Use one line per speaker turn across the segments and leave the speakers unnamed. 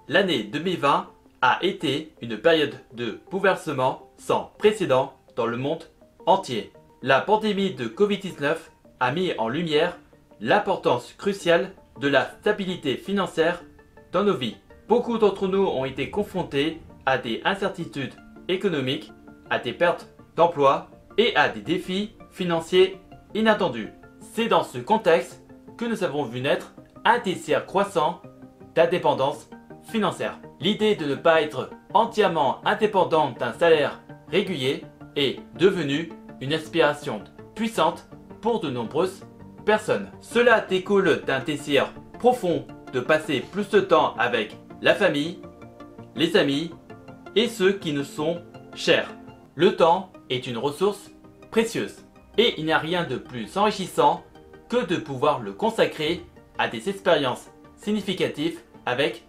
L'année 2020 a été une période de bouleversement sans précédent dans le monde entier. La pandémie de Covid-19 a mis en lumière l'importance cruciale de la stabilité financière dans nos vies. Beaucoup d'entre nous ont été confrontés à des incertitudes économiques, à des pertes d'emploi et à des défis financiers inattendus. C'est dans ce contexte que nous avons vu naître un désir croissant d'indépendance financière. L'idée de ne pas être entièrement indépendant d'un salaire régulier est devenue une aspiration puissante pour de nombreuses personnes. Cela découle d'un désir profond de passer plus de temps avec la famille, les amis et ceux qui nous sont chers. Le temps est une ressource précieuse et il n'y a rien de plus enrichissant que de pouvoir le consacrer à des expériences significatives avec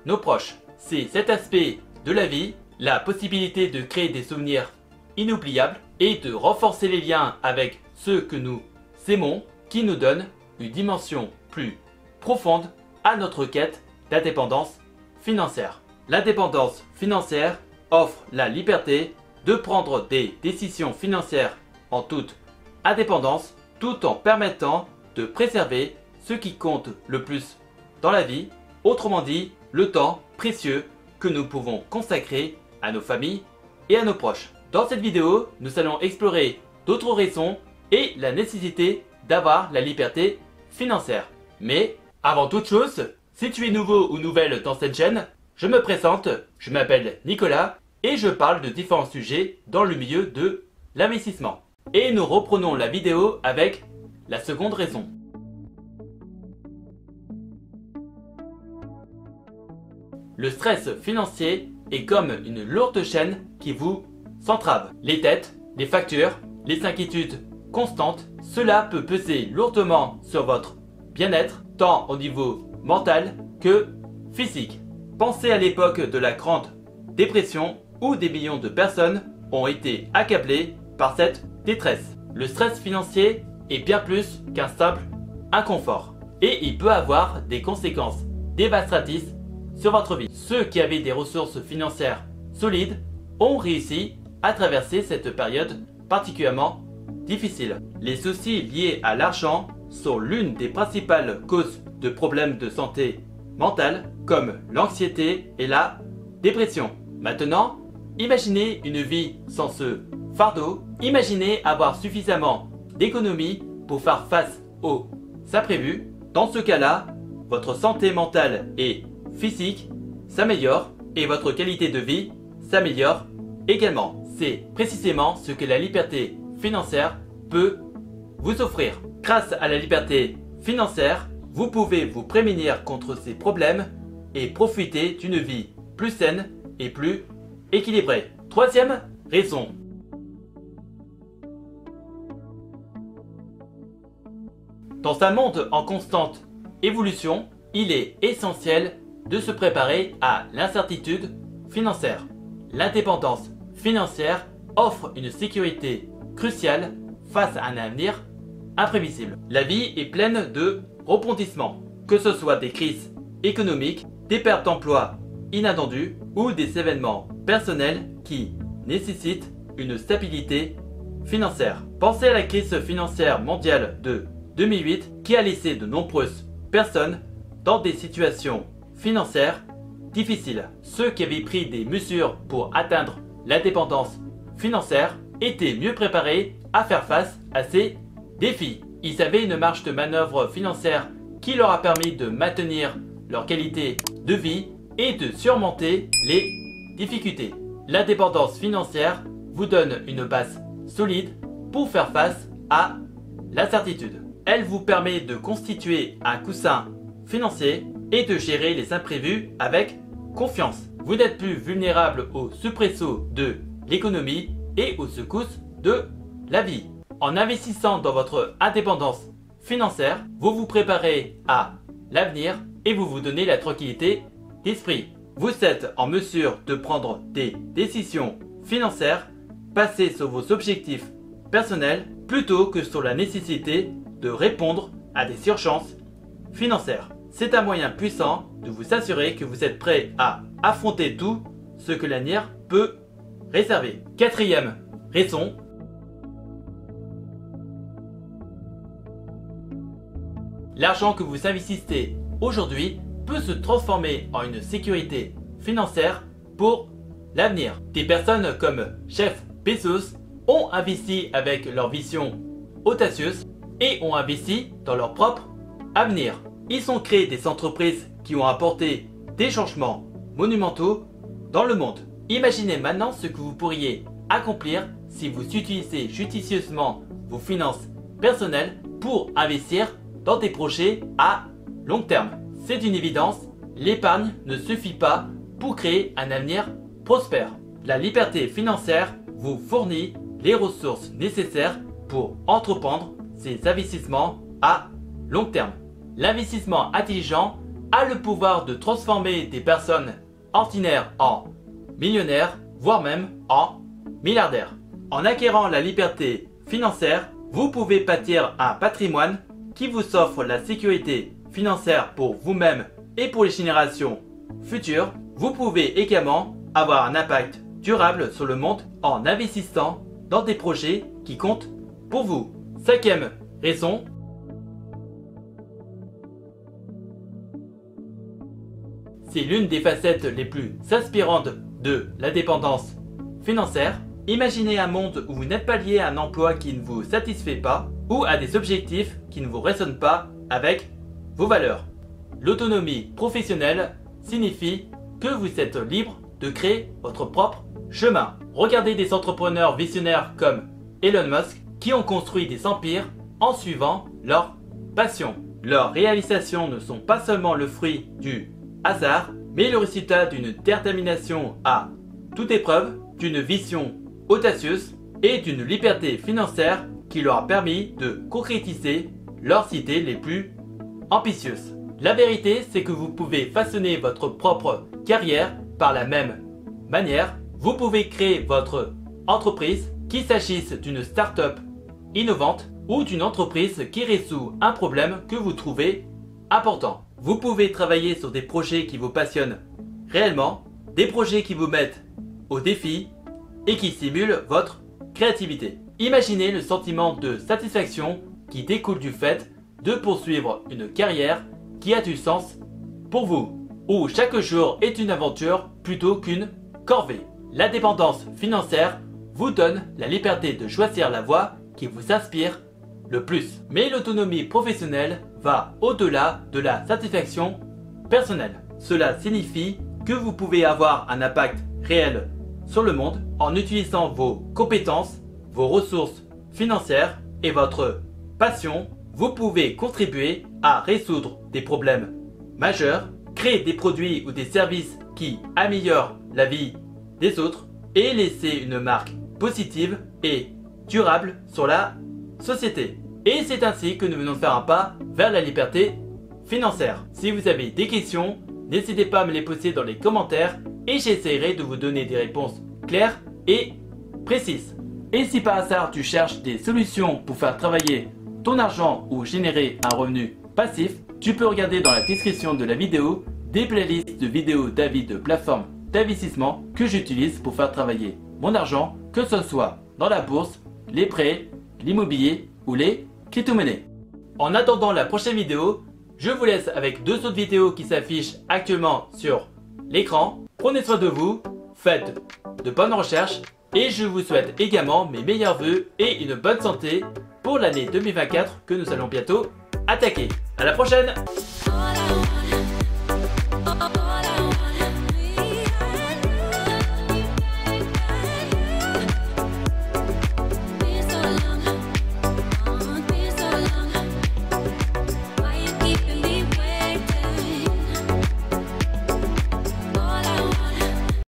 nos proches. C'est cet aspect de la vie, la possibilité de créer des souvenirs inoubliables et de renforcer les liens avec ceux que nous aimons, qui nous donne une dimension plus profonde à notre quête d'indépendance financière. L'indépendance financière offre la liberté de prendre des décisions financières en toute indépendance, tout en permettant de préserver ce qui compte le plus dans la vie, autrement dit, le temps précieux que nous pouvons consacrer à nos familles et à nos proches. Dans cette vidéo, nous allons explorer d'autres raisons et la nécessité d'avoir la liberté financière. Mais avant toute chose, si tu es nouveau ou nouvelle dans cette chaîne, je me présente, je m'appelle Nicolas et je parle de différents sujets dans le milieu de l'investissement. Et nous reprenons la vidéo avec la seconde raison. Le stress financier est comme une lourde chaîne qui vous entrave. Les dettes, les factures, les inquiétudes constantes, cela peut peser lourdement sur votre bien-être, tant au niveau mental que physique. Pensez à l'époque de la Grande Dépression où des millions de personnes ont été accablées par cette détresse. Le stress financier est bien plus qu'un simple inconfort et il peut avoir des conséquences dévastatrices sur votre vie. Ceux qui avaient des ressources financières solides ont réussi à traverser cette période particulièrement difficile. Les soucis liés à l'argent sont l'une des principales causes de problèmes de santé mentale comme l'anxiété et la dépression. Maintenant, imaginez une vie sans ce fardeau. Imaginez avoir suffisamment d'économies pour faire face aux imprévus. Dans ce cas-là, votre santé mentale et physique s'améliore et votre qualité de vie s'améliore également. C'est précisément ce que la liberté financière peut vous offrir. Grâce à la liberté financière, vous pouvez vous prémunir contre ces problèmes et profiter d'une vie plus saine et plus équilibrée. Troisième raison. Dans un monde en constante évolution, il est essentiel de se préparer à l'incertitude financière. L'indépendance financière offre une sécurité cruciale face à un avenir imprévisible. La vie est pleine de rebondissements, que ce soit des crises économiques, des pertes d'emploi inattendues ou des événements personnels qui nécessitent une stabilité financière. Pensez à la crise financière mondiale de 2008 qui a laissé de nombreuses personnes dans des situations financières difficiles. Ceux qui avaient pris des mesures pour atteindre l'indépendance financière étaient mieux préparés à faire face à ces défis. Ils avaient une marge de manœuvre financière qui leur a permis de maintenir leur qualité de vie et de surmonter les difficultés. L'indépendance financière vous donne une base solide pour faire face à l'incertitude. Elle vous permet de constituer un coussin financier et de gérer les imprévus avec confiance. Vous n'êtes plus vulnérable aux soubresauts de l'économie et aux secousses de la vie. En investissant dans votre indépendance financière, vous vous préparez à l'avenir et vous vous donnez la tranquillité d'esprit. Vous êtes en mesure de prendre des décisions financières basées sur vos objectifs personnels plutôt que sur la nécessité de répondre à des urgences financières. c'est un moyen puissant de vous assurer que vous êtes prêt à affronter tout ce que l'avenir peut réserver. Quatrième raison, l'argent que vous investissez aujourd'hui peut se transformer en une sécurité financière pour l'avenir. Des personnes comme Jeff Bezos ont investi avec leur vision audacieuse et ont investi dans leur propre avenir. Ils ont créé des entreprises qui ont apporté des changements monumentaux dans le monde. Imaginez maintenant ce que vous pourriez accomplir si vous utilisez judicieusement vos finances personnelles pour investir dans des projets à long terme. C'est une évidence, l'épargne ne suffit pas pour créer un avenir prospère. La liberté financière vous fournit les ressources nécessaires pour entreprendre ces investissements à long terme. L'investissement intelligent a le pouvoir de transformer des personnes ordinaires en millionnaires, voire même en milliardaires. En acquérant la liberté financière, vous pouvez bâtir un patrimoine qui vous offre la sécurité financière pour vous-même et pour les générations futures. Vous pouvez également avoir un impact durable sur le monde en investissant dans des projets qui comptent pour vous. Cinquième raison, c'est l'une des facettes les plus inspirantes de l'indépendance financière. Imaginez un monde où vous n'êtes pas lié à un emploi qui ne vous satisfait pas ou à des objectifs qui ne vous résonnent pas avec vos valeurs. L'autonomie professionnelle signifie que vous êtes libre de créer votre propre chemin. Regardez des entrepreneurs visionnaires comme Elon Musk qui ont construit des empires en suivant leur passion. Leurs réalisations ne sont pas seulement le fruit du hasard, mais le résultat d'une détermination à toute épreuve, d'une vision audacieuse et d'une liberté financière qui leur a permis de concrétiser leurs idées les plus ambitieuses. La vérité, c'est que vous pouvez façonner votre propre carrière par la même manière. Vous pouvez créer votre entreprise, qu'il s'agisse d'une start-up innovante ou d'une entreprise qui résout un problème que vous trouvez important. Vous pouvez travailler sur des projets qui vous passionnent réellement, des projets qui vous mettent au défi et qui stimulent votre créativité. Imaginez le sentiment de satisfaction qui découle du fait de poursuivre une carrière qui a du sens pour vous, où chaque jour est une aventure plutôt qu'une corvée. L'indépendance financière vous donne la liberté de choisir la voie qui vous inspire le plus. Mais l'autonomie professionnelle va au-delà de la satisfaction personnelle. Cela signifie que vous pouvez avoir un impact réel sur le monde en utilisant vos compétences, vos ressources financières et votre passion. Vous pouvez contribuer à résoudre des problèmes majeurs, créer des produits ou des services qui améliorent la vie des autres et laisser une marque positive et durable sur la société. Et c'est ainsi que nous venons de faire un pas vers la liberté financière. Si vous avez des questions, n'hésitez pas à me les poser dans les commentaires et j'essaierai de vous donner des réponses claires et précises. Et si par hasard tu cherches des solutions pour faire travailler ton argent ou générer un revenu passif, tu peux regarder dans la description de la vidéo des playlists de vidéos d'avis de plateformes d'investissement que j'utilise pour faire travailler mon argent, que ce soit dans la bourse, les prêts, l'immobilier ou les crypto-monnaies. En attendant la prochaine vidéo, je vous laisse avec deux autres vidéos qui s'affichent actuellement sur l'écran. Prenez soin de vous, faites de bonnes recherches et je vous souhaite également mes meilleurs vœux et une bonne santé pour l'année 2024 que nous allons bientôt attaquer. À la prochaine!